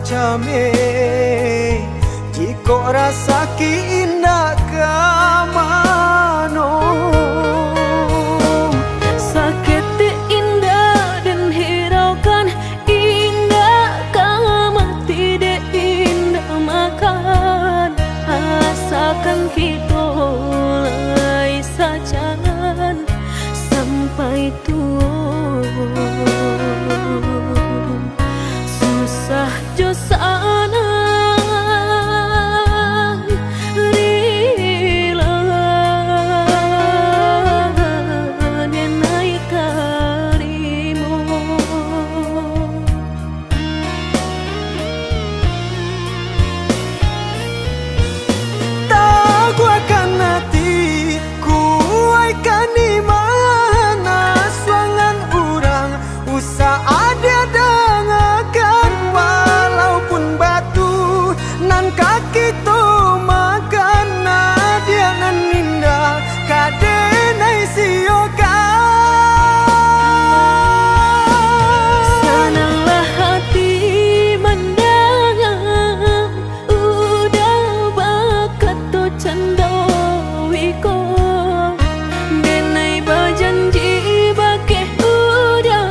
came jika rasa ki indah kamano. Sakit indah dan hiraukan indah kama tidak indah makan asakan kita lai sajan sampai tua susah jo sana kaki tu makan nadia nan indah kadenai sioka. Senanglah hati mendengar udah bakat tu candawiko denai berjanji bakeh udah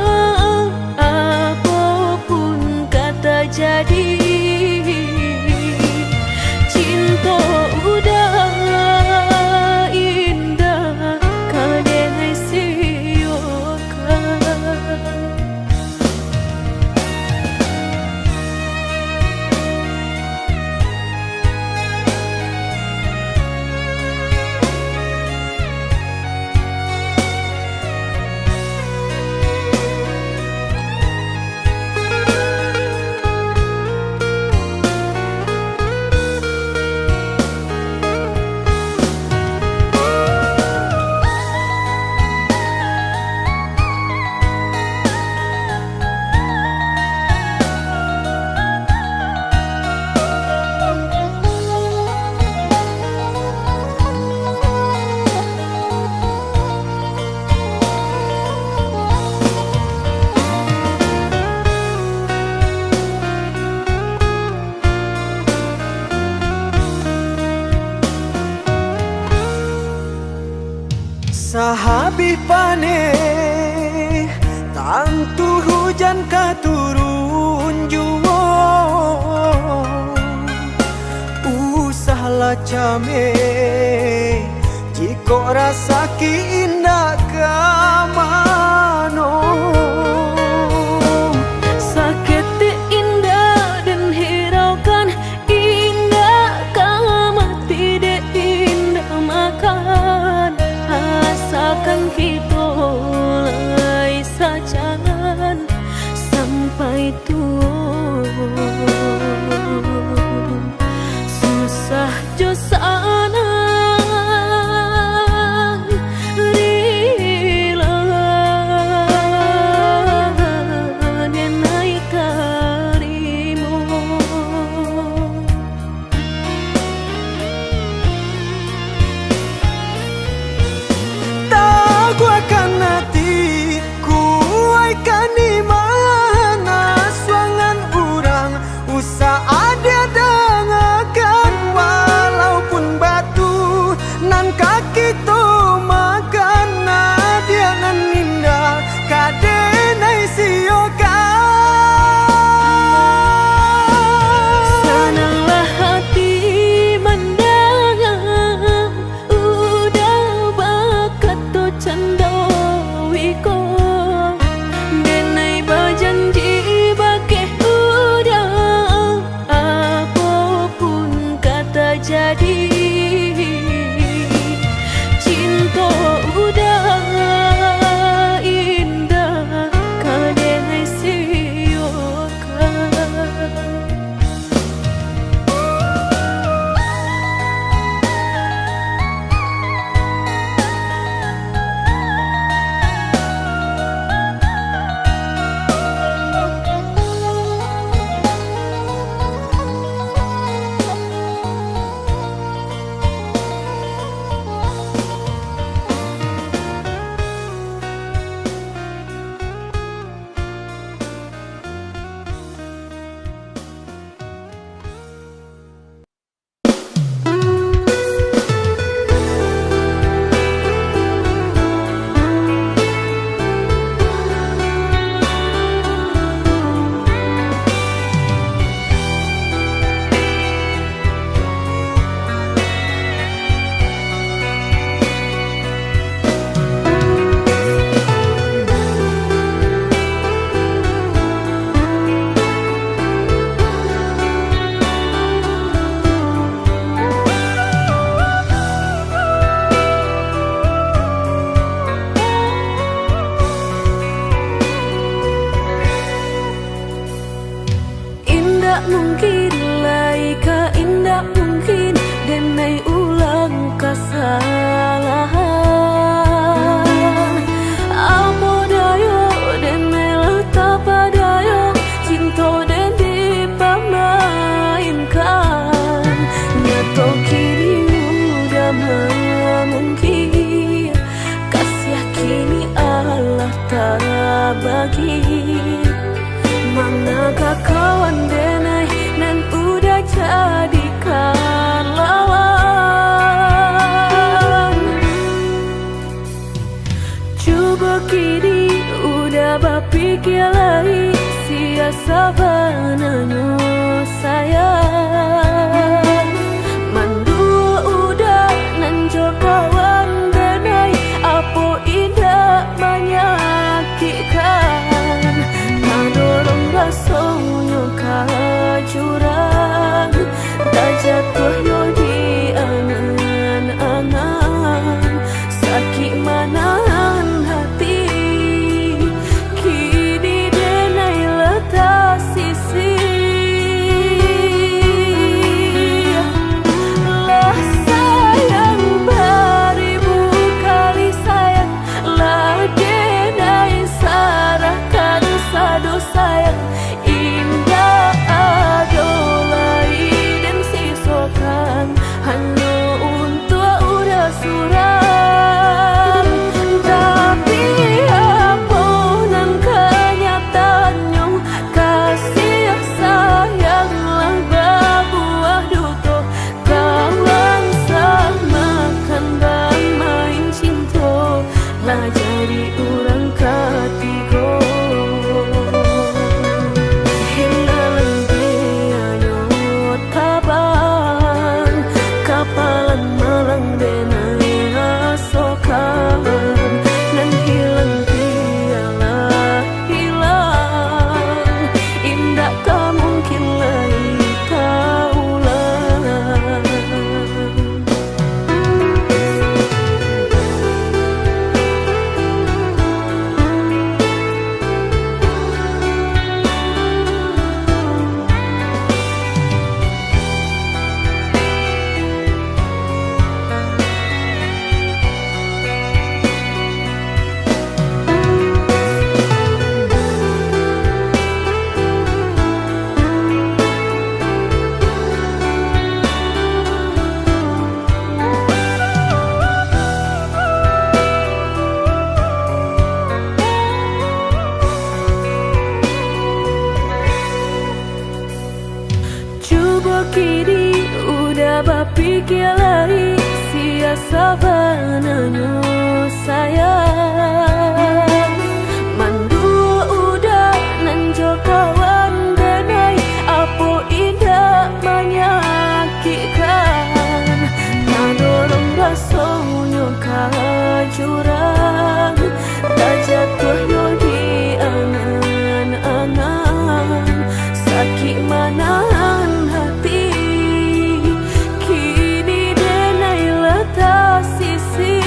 apapun kata jadi. Sahabi pane tantu hujan katurun juwo usahlah came jika rasa ki indah kamano. Sakit indah dan hiraukan indah kama tidak indah makan asakan kita lai sajan sampai tua susah jo sana rila mungkin lai ka indah mungkin denai ulang kesalahan. Apa dayo denai letak padayo cinta den dipamainkan. Nyato kini udah mungkin kasih kini Allah tak bagi. Manakah kawan denai nan udah jadikan lawan. Coba kini udah berpikir lagi siasa bananyo sayang. Mandua udah nanjo kawan denai apa indah menyakitkan. Nadorong rasonyo kajurang tak jatuh yo di angan-angan. Sakit manahan hati kini denai letak sisi. Lah sayang beribu kali sayang, lah denai sarahkan sadu sayang. Indah adolai dan sisokan hanya untuk udah suram. Tapi apa nan kenyataannya kasih sayanglah berbuah duto. Kawan samakan bang main cinta lah jadi orang ketiga. Hinalan bianyo tabang kapalan malang denai asokan. Nan hilang tialah hilang indah tak mungkin lagi kaulang. Coba kini udah berpikir lagi siasa bananyo sayang. Mandua udah nanjo kawan denai apa indah menyakitkan. Nadorong rasonyo kajurang tak jatuh yo di angan-angan. Sakit manahan hati kini denai letak sisi.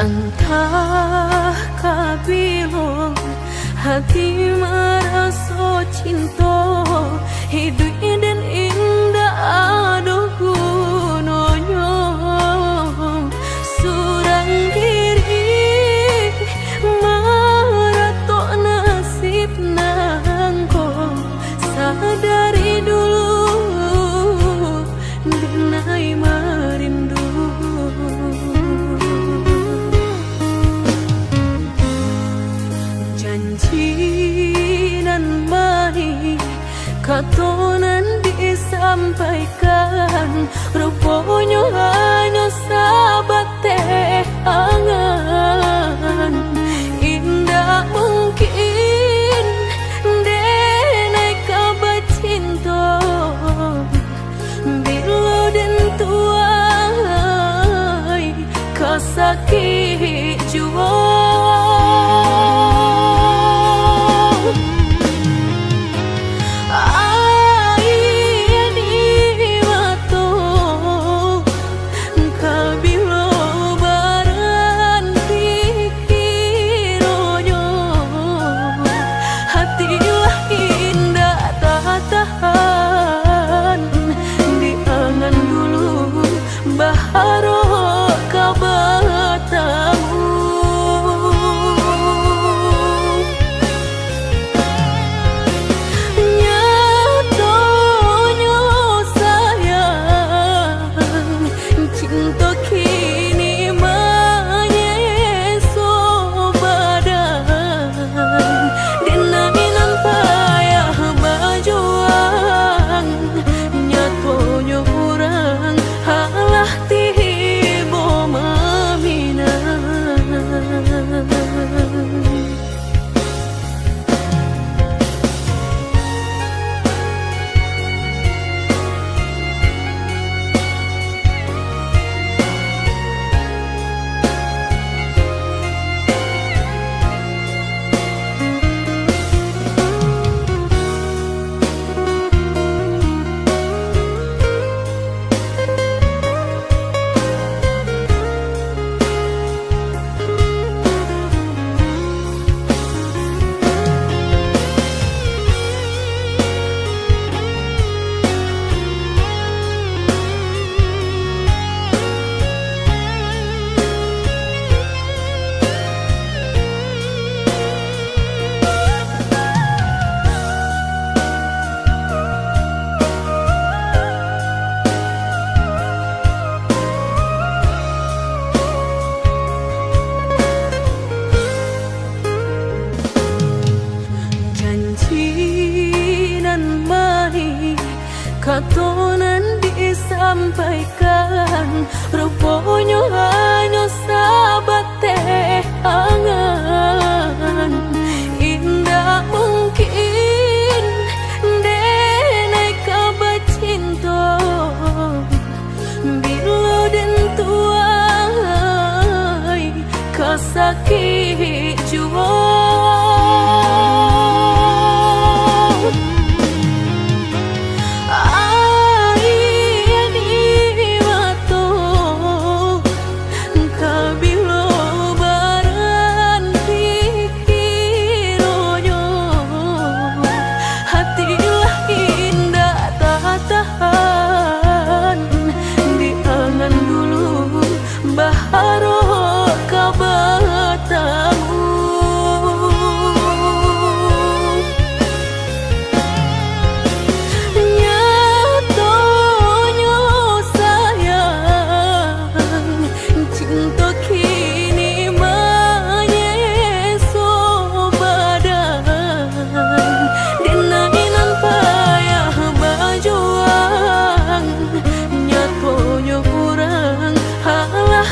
Entah kabilo hati merasa cinta, hidup dan indah aduh gunanya. Surang diri maratok nasib nangko, sadari dulu dinai merindu. Janji nan manis katonan disampaikan, rupanya hanya sahabat teh angan. Indah mungkin denai kabar cinta, bila dan tuai kasakit jua. Katonan disampaikan, rupanya hanya sahabat teh angan. Indah mungkin denai kabar cinta, bila dan tuai kasakit jua. Nyatonya kurang halah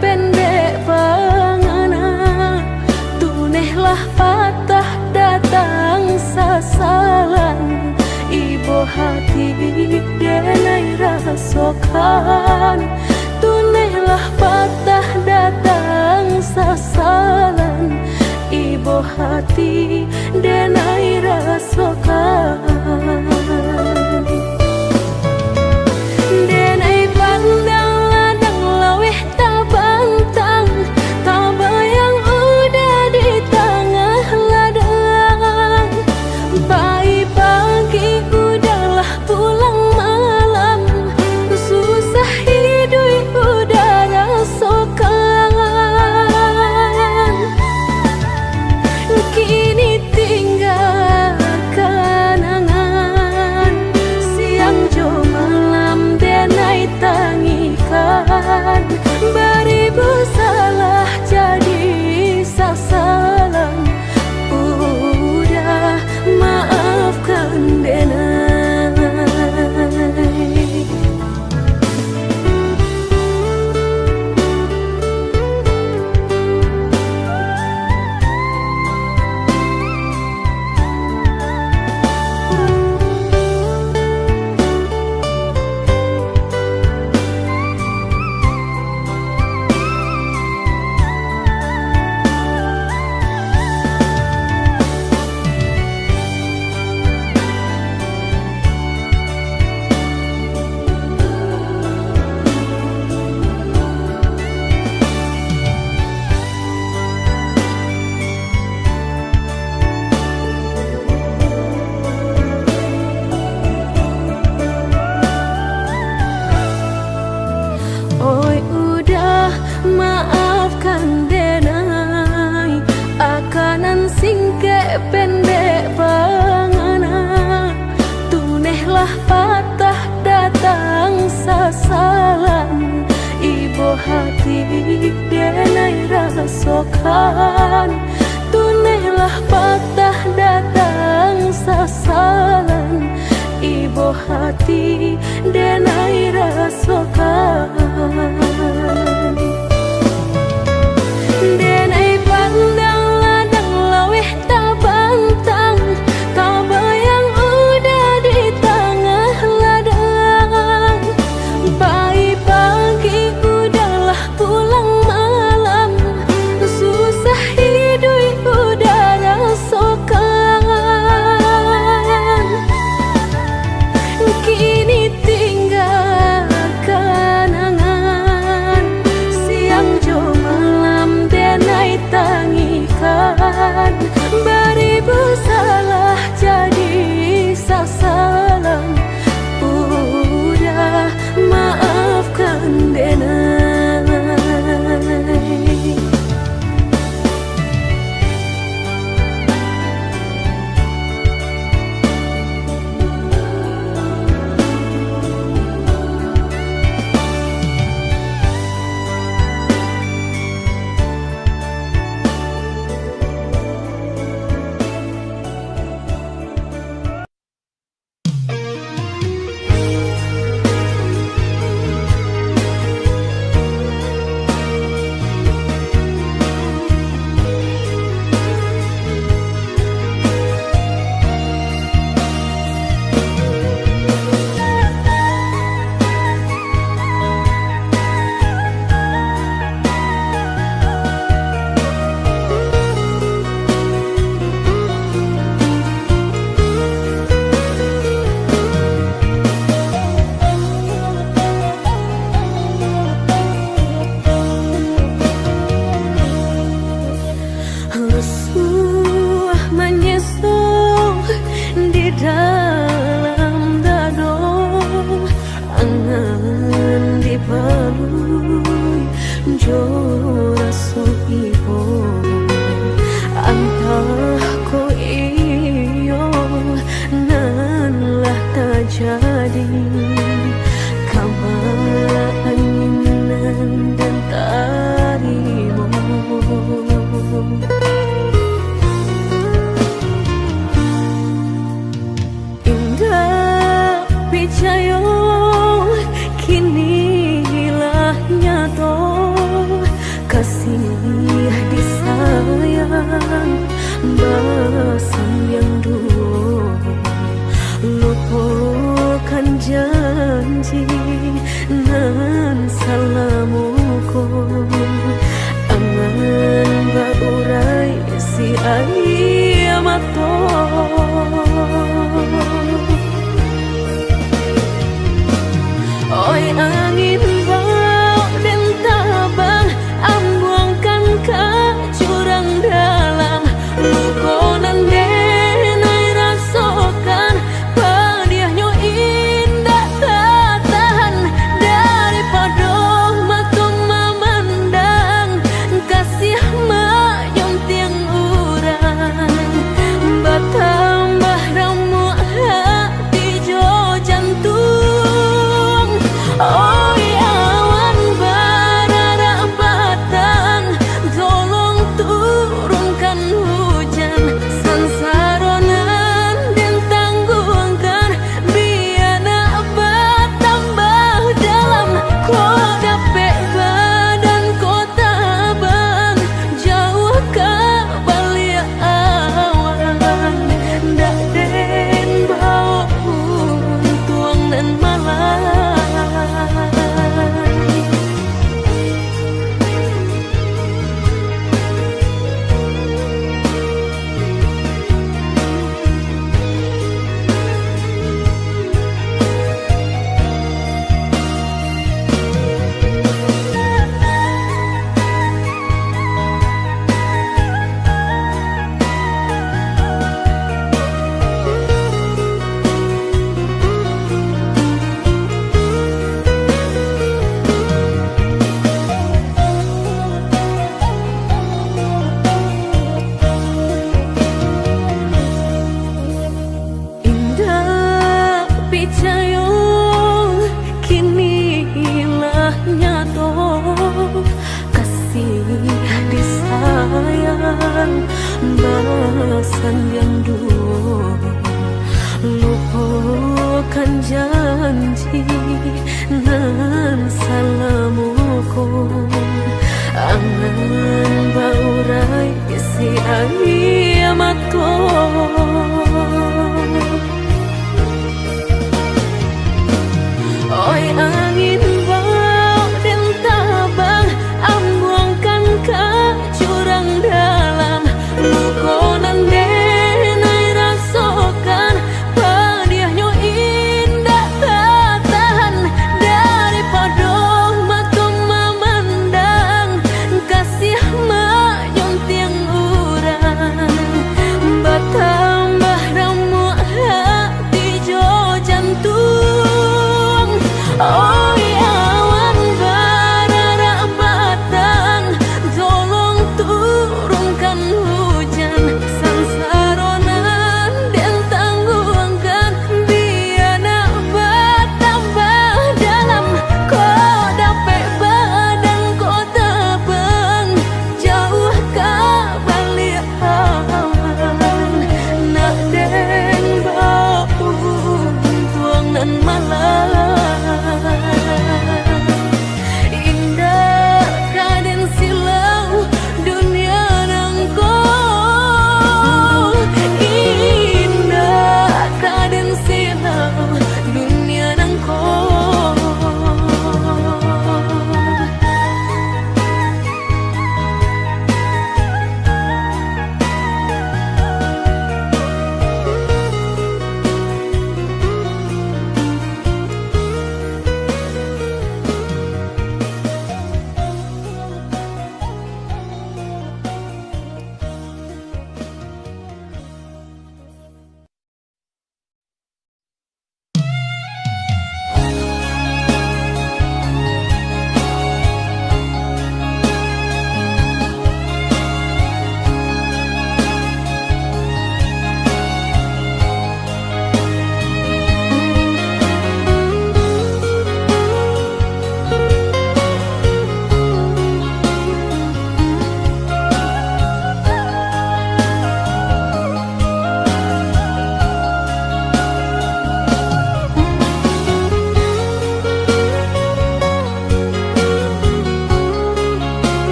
pendek pangana, tunehlah patah datang sasalan. Ibu hati denai rasokan, tunehlah patah datang sasalan. Ibu hati denai rasokan. Denai pandang ladang laweh tabantang, tabayang udah di tengah ladang. Pagi udahlah pulang malam, susah hidup udah rasakan. Kini tinggal kenangan, siang jo malam denai tangikan. Beribu salah jadi sasalan, udah maafkan denai. Oi udah maafkan denai, akanan singke pendek pangana, tunehlah patah datang sasalan. Ibu hati denai rasokan, tunehlah patah datang sasalan. Ibu hati denai rasokan. Denai pandang ladang laweh tabantang, tabayang udah di tengah ladang. Pagi udahlah pulang malam, susah hidup udah rasakan. Kini tinggal kenangan, siang jo malam denai tangikan. Beribu salah jadi sasalan, udah maafkan denai. percaya kini hilah nyata kasih disayang basan yang dulu lupakan janji nan salamuku angan baurai si ayamato oi angin bau dan tabang ambuangkan ke jurang dalam lukonan denai rasakan padiahnya indah tak tahan daripada matung memandang kasih mayung tiang urang bertambah ramu hati jo jantung. Oi awan bararapatan tolong turunkan hujan sansaronan dan tanggungkan biar nak bertambah dalam kau dapet badan kota bang jauh ke balik awan dak den bau tuang dan malam. Basan yang dulu lupakan janji nan salamuku angan baurai si ayamato oi angin bau dan tabang ambuangkan ke jurang dalam lukonan denai rasakan padiahnya indah tak tahan daripada matung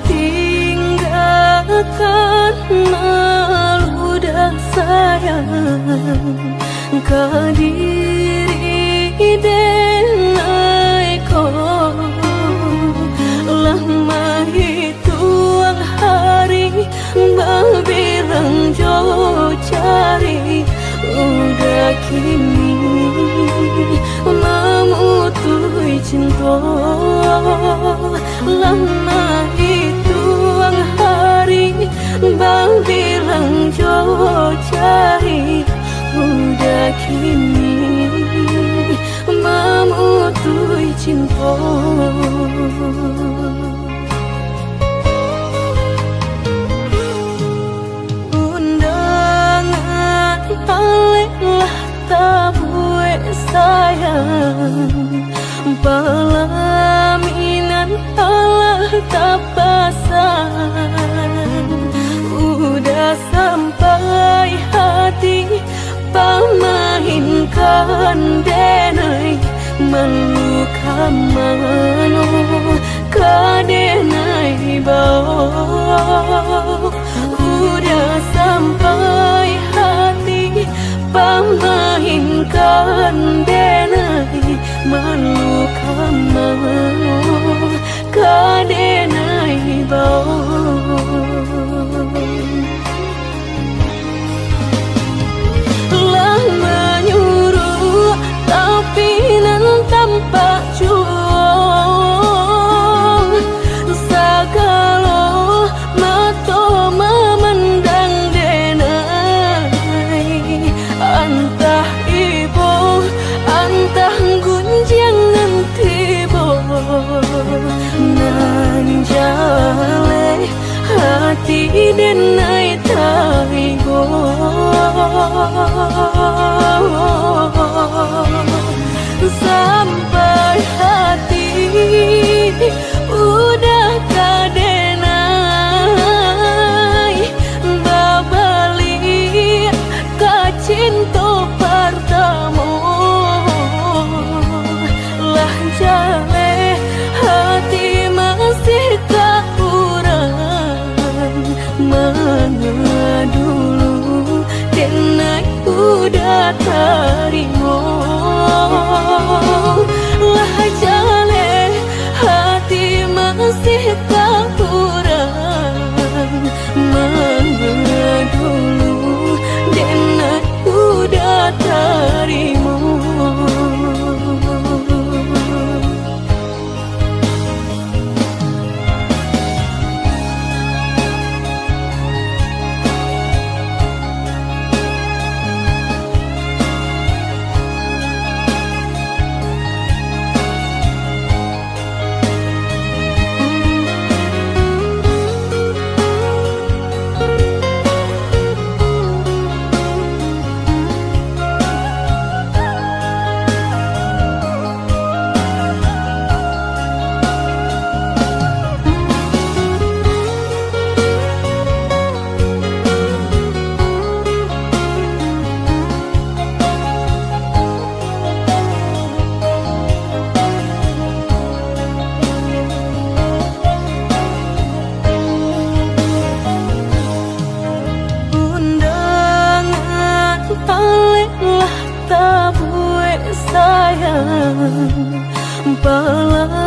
tinggalkan meludah sayang kadiri denai ko lama hituang hari berbilang jauh cari udah kini memutui cinta lama hituang hari berbilang jauh cari udah kini memutui cinta. Undangan paling tabue sayang pelaminan Allah tak pasang udah sampai hati pamahinkan denai meluka mano kadenai bau udah sampai hati pamahinkan denai meluka mano kadenai bau tanpa juang sagalo mato memandang denai antah ibu antah gunjangan tibo nan jale hati denai taibo sampai hati udah kadenai babali ka cinta pertama lah jale hati masih kurang mana dulu denai udah terima lah jale hati masih tak kurang mana dulu denai udah terima.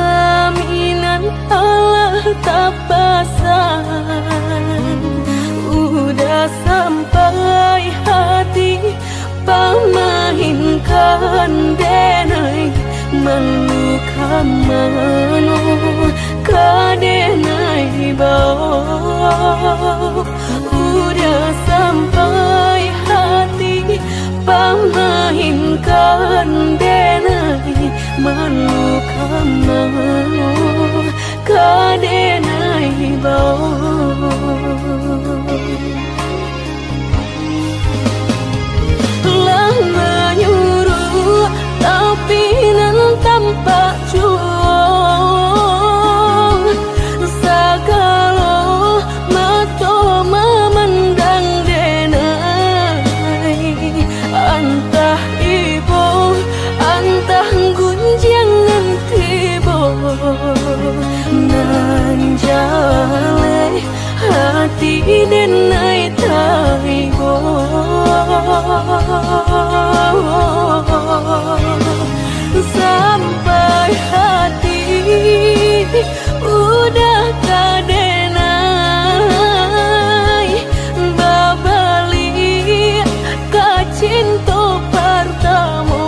Pelaminan Allah tak pasang udah sampai hati pamahinkan denai meluka mano kadenai bau udah sampai hati pamahinkan denai meluka mano kadenai bau lah menyuruh tapi nan tanpa juang sagalo mato memandang denai antah ibu antah gunjangan tibo nan jauh denai tai bo sampai hati udah kadenai babali ka cinta pertama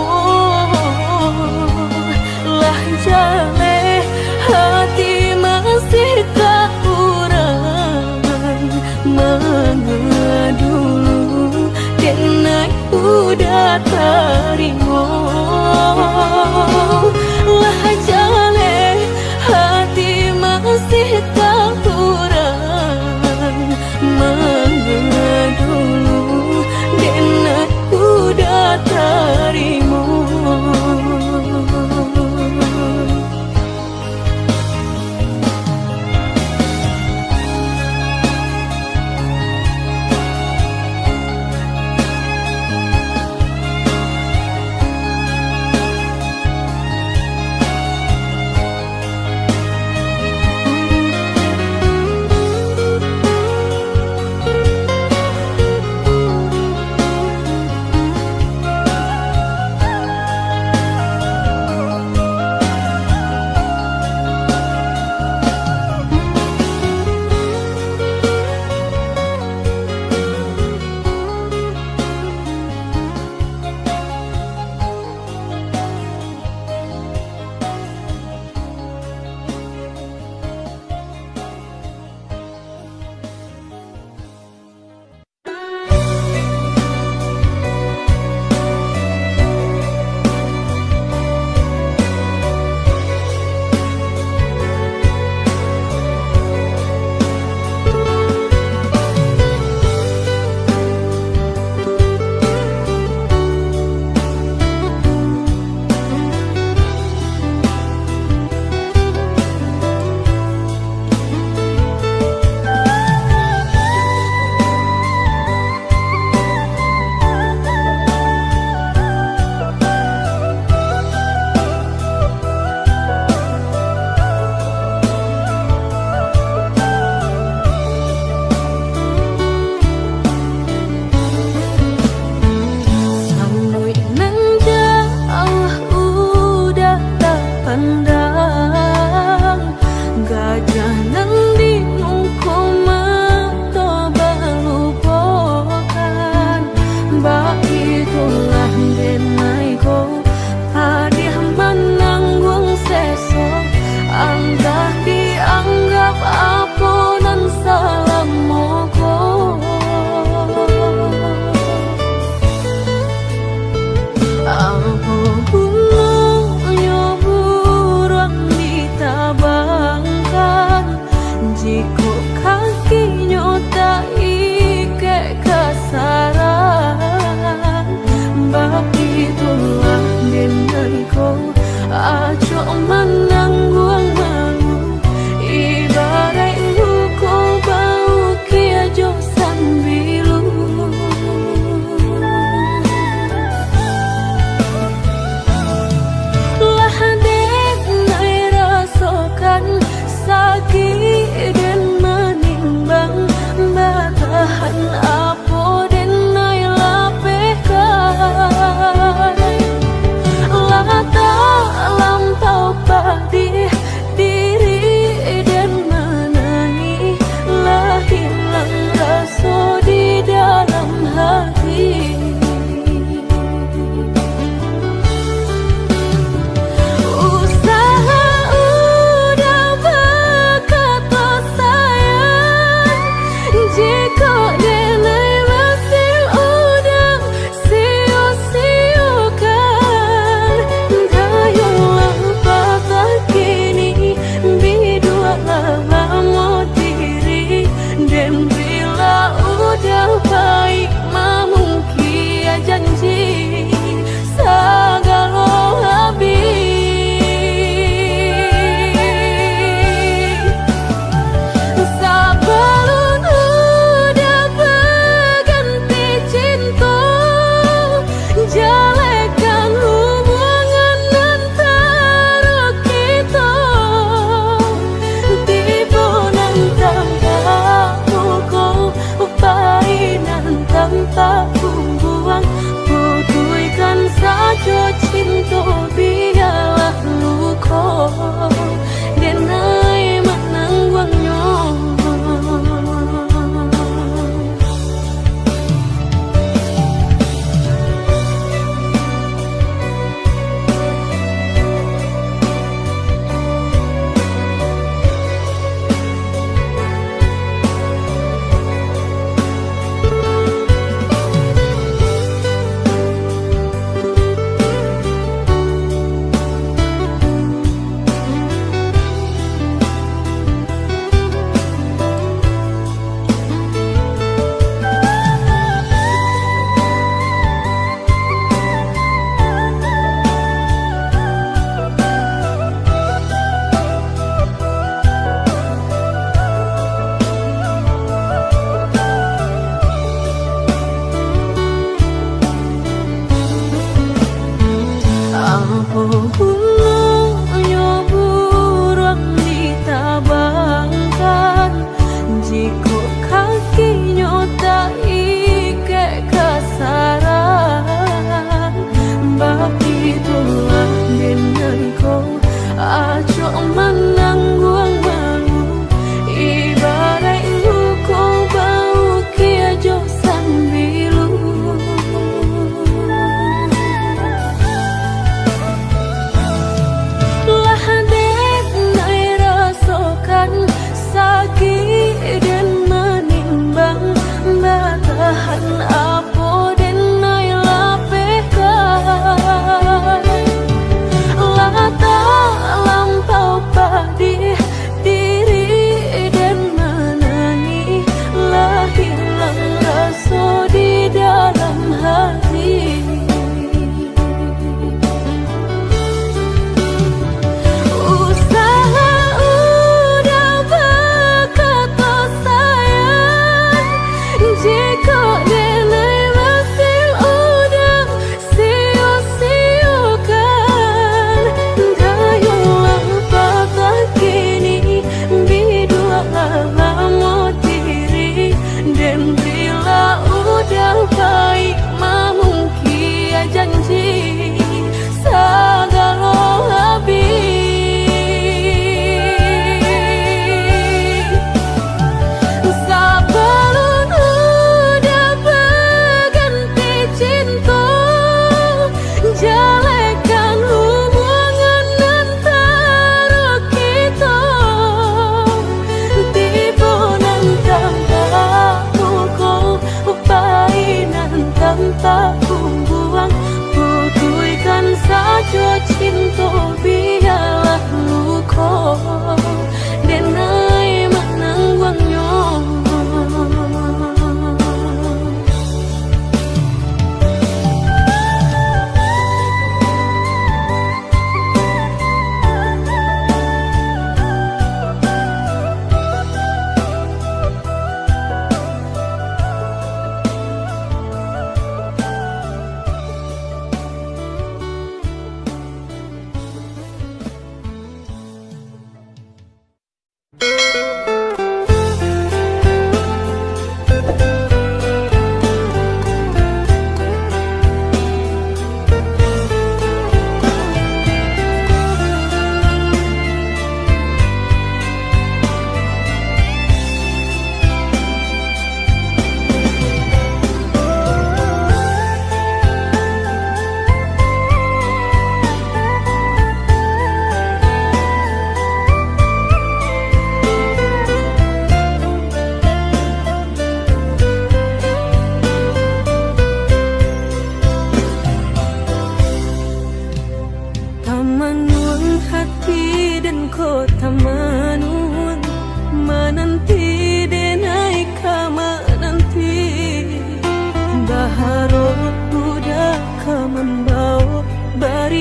lah jale hati masih kekurangan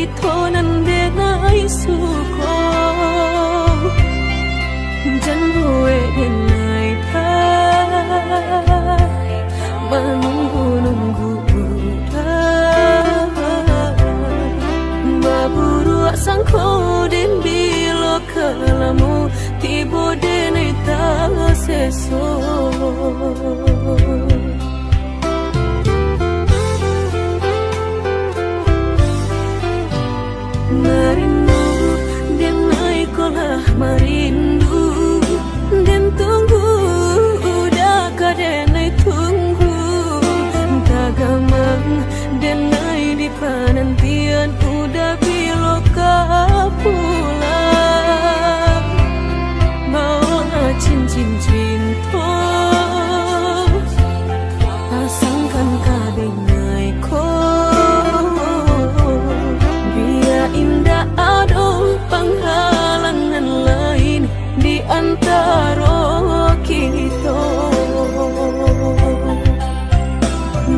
kita nan denai suko jan gue denai menunggu baburu sangko den bilo kalamu tibo denai ta seso merindu denai kolah merindu den tunggu udah kadenai tunggu tagamang denai di penantian udah biloka pulang mau cincin cinta pasangkan kadenai ko biar indah ada penghalangan lain di antara kita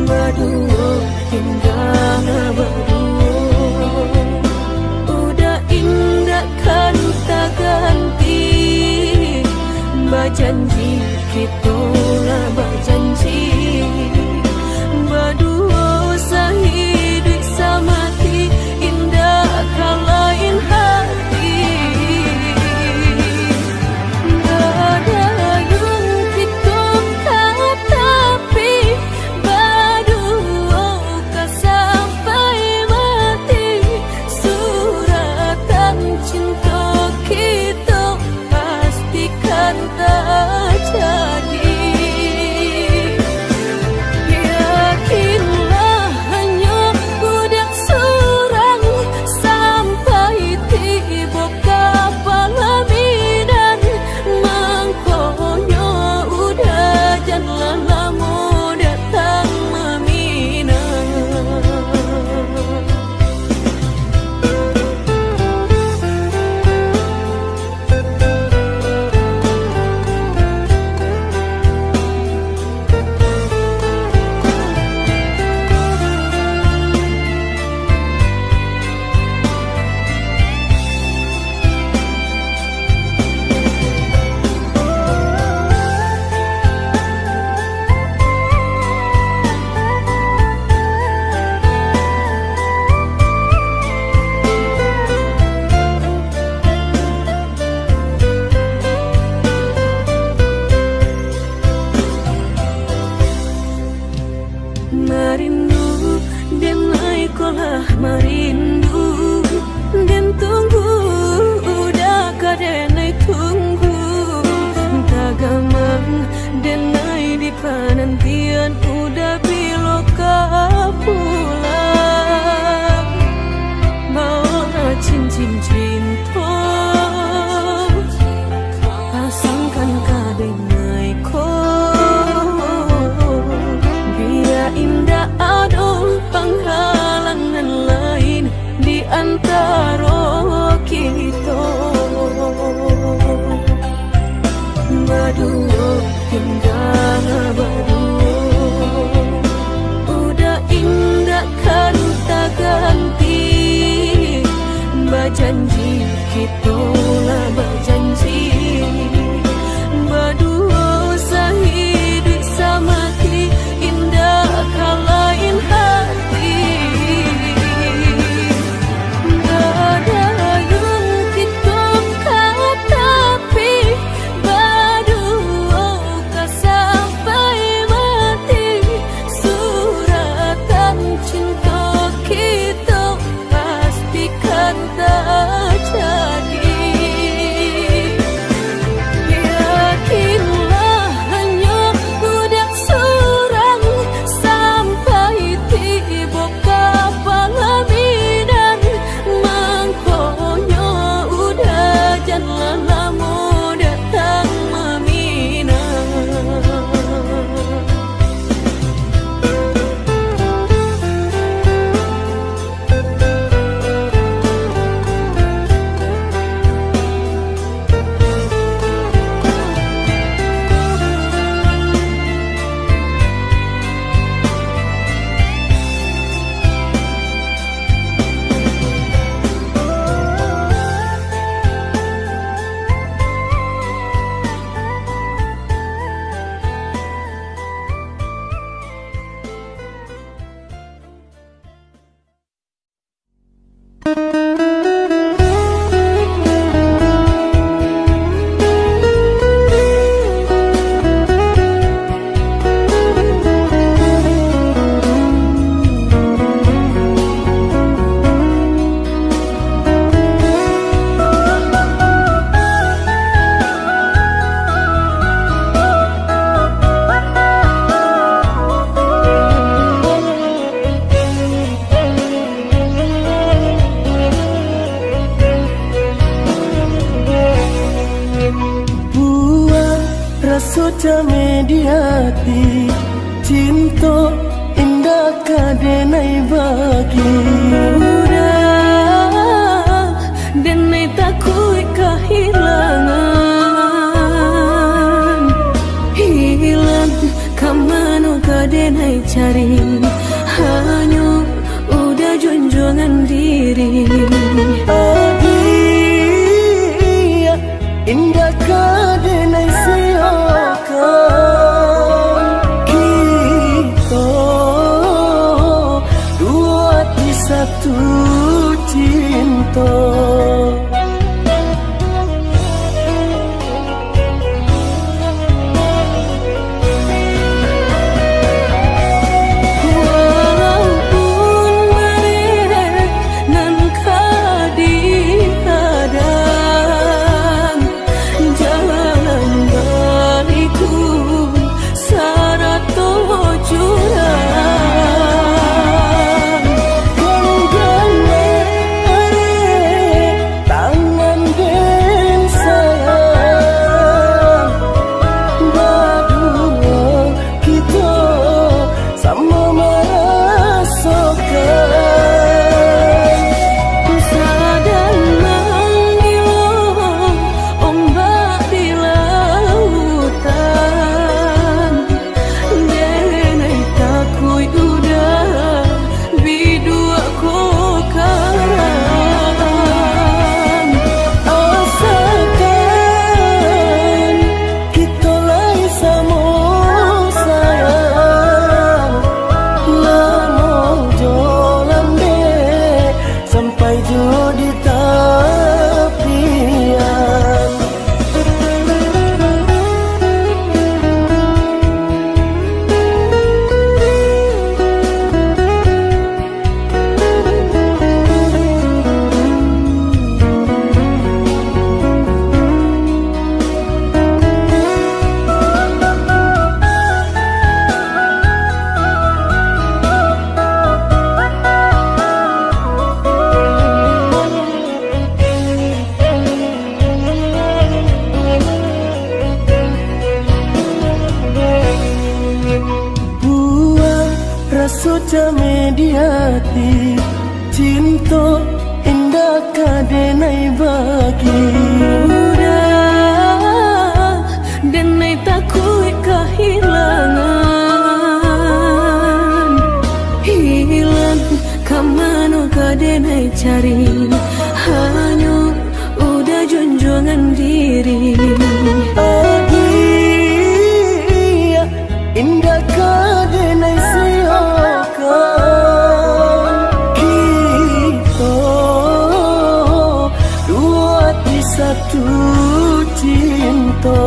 berdua tinggal berdua udah indah kan tak ganti berjanji kita lah berjanji berdua sehidup semati indah kan lain hati merindu denai kolah merindu den tunggu udah kadenai tunggu tagamang denai di penantian udah biloka pulang mau cincin cinta pasangkan kadenai ko indah ada penghalangan lain di antara kita berdua tinggal berdua udah indah kan tak ganti berjanji kita lah berjanji berdua sehidup semati indah kan lain hati ada yang kita tapi berdua kan sampai mati suratan cinta kita pastikan tak jadi rasuca mediati cinta indah kadenai bagi Udah denai takut kehilangan hilang kamano kadenai cari hanya udah junjungan diri Adia indah kadenai siakan kita dua di satu cinta rasuca mediati cinta indah kadenai bagi Udah denai takut kehilangan hilang kamano kadenai cari hanya udah junjungan diri Adia indah kadenai siakan kita dua di satu cinta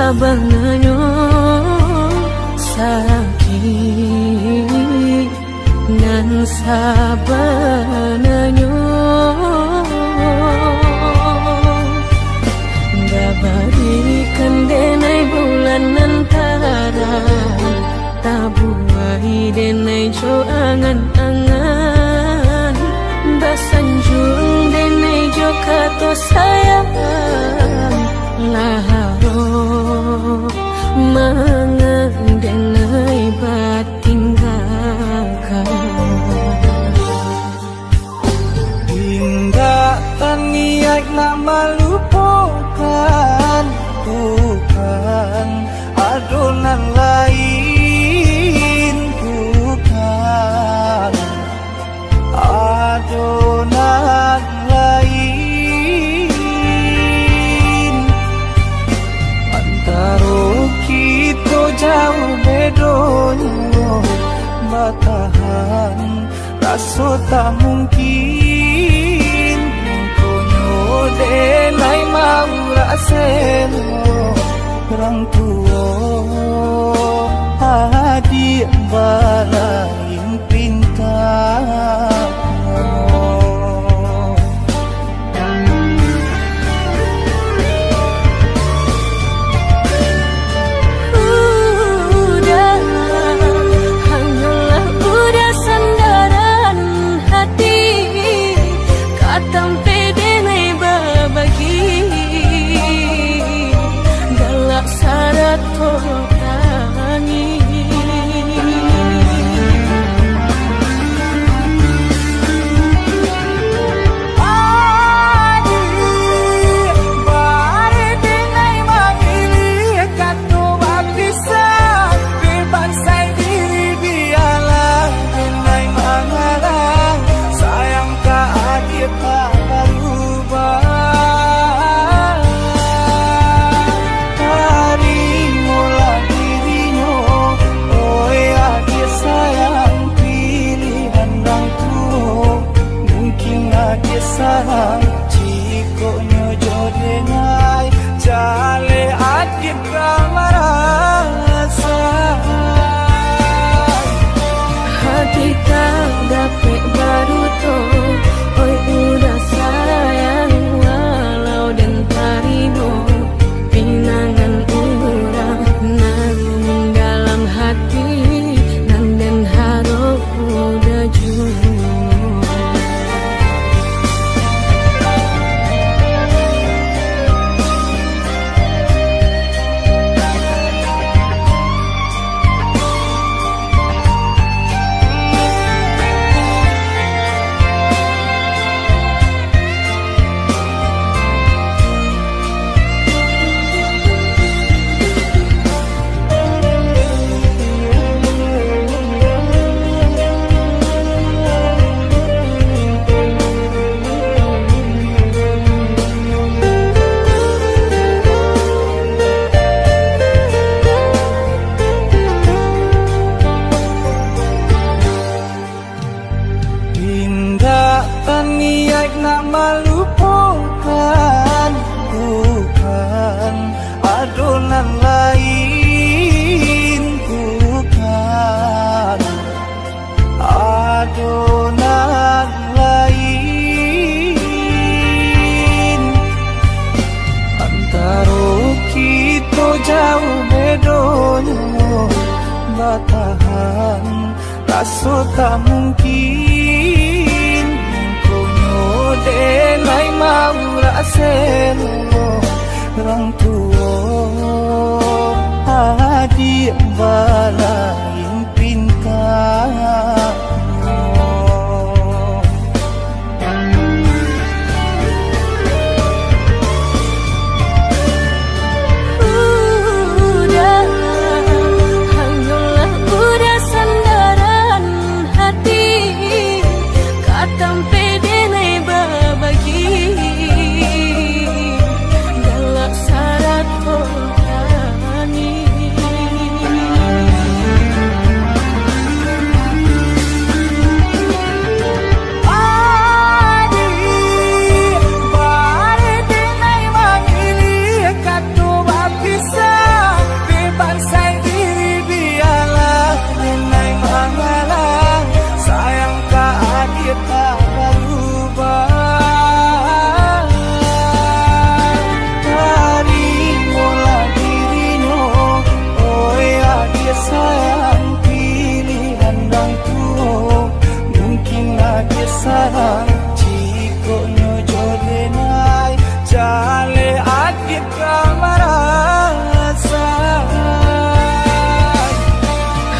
sabananyo sakit nan sabananyo barikan denai bulan antara tabuai denai jo angan-angan basanjung denai jo kato sayang laharo mangan denai batinggalkan hingga taniak nama lupakan bukan adonan lain bukan adonan lain antara kita jauh bedonyo batahan rasa tak mungkin konyo denai mau raselo orang tua adik balain pinta sayang jiko nyojo denai jale adit kamarasa hati tak dapat baru to oi udah sayang walau dan tarimo pinangan urang namun dalam hati nan dan harap udah jujur niat nak melupakan bukan adonan lain bukan adonan lain antara kita jauh bedonyo batahan rasa tak mungkin denai mau raselo orang tua adik balain pinta sarang Ciko nyojo denai Jale akit kamarasan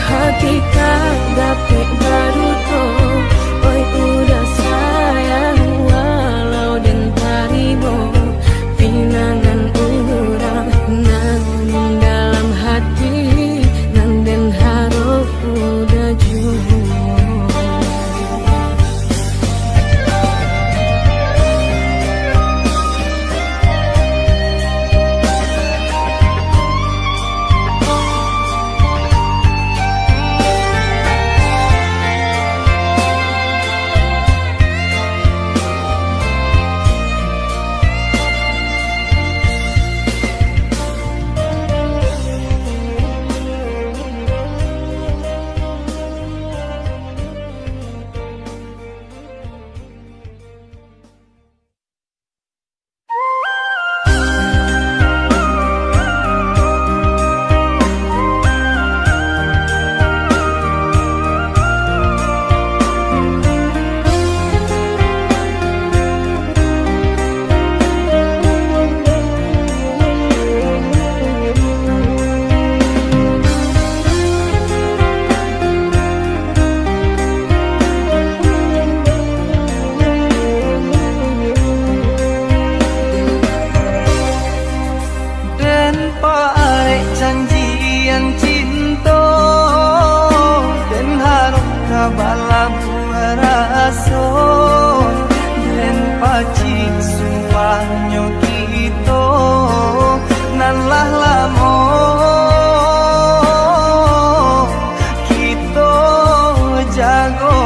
Hati tak dapat baru toh oi udah sayang walau dan taribo pinangan urang nan dalam hati nan den harap udah jujur. Balam rason dan paci sumpah nyokito nan lah lamo kito jago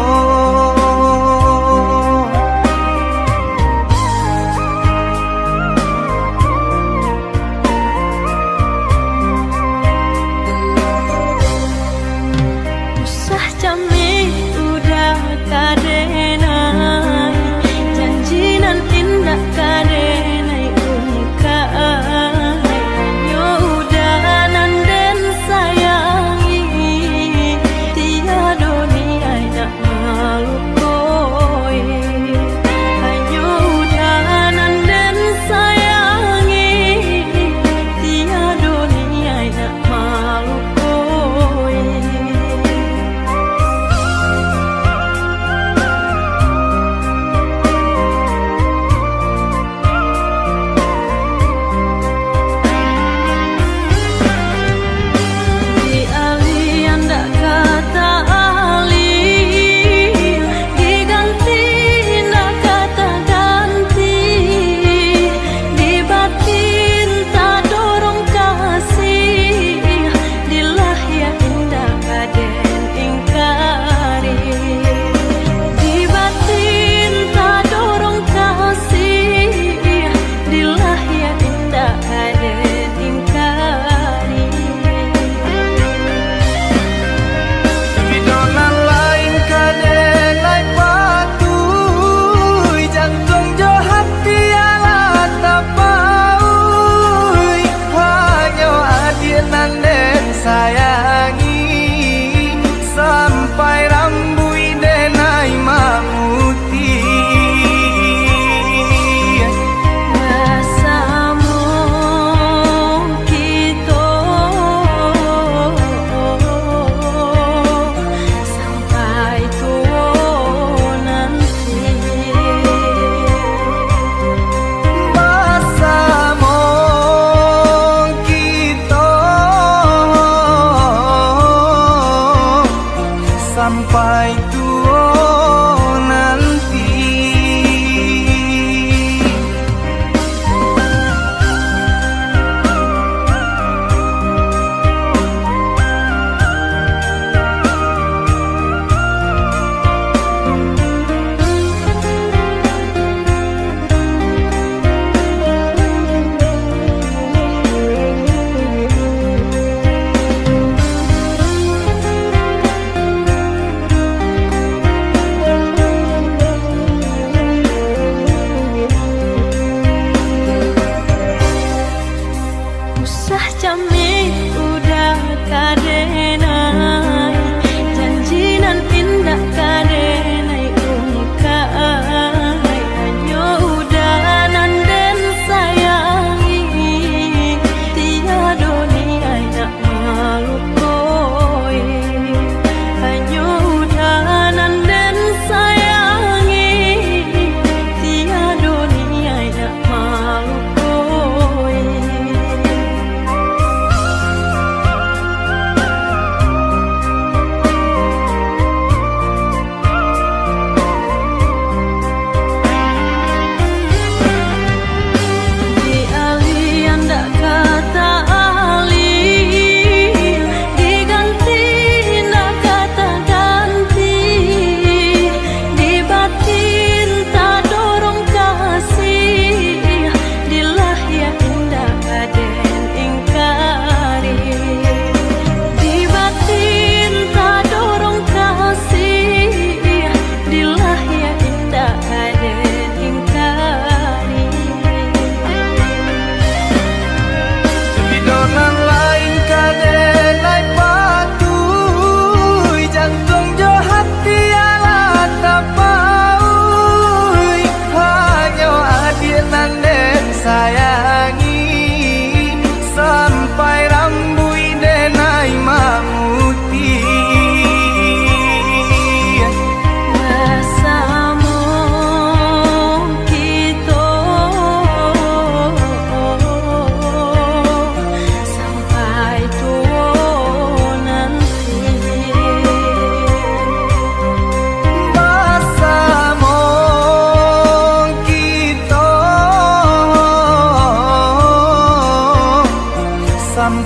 Usah jami kadenai janji nan indah kadenai ungkai yo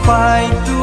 sampai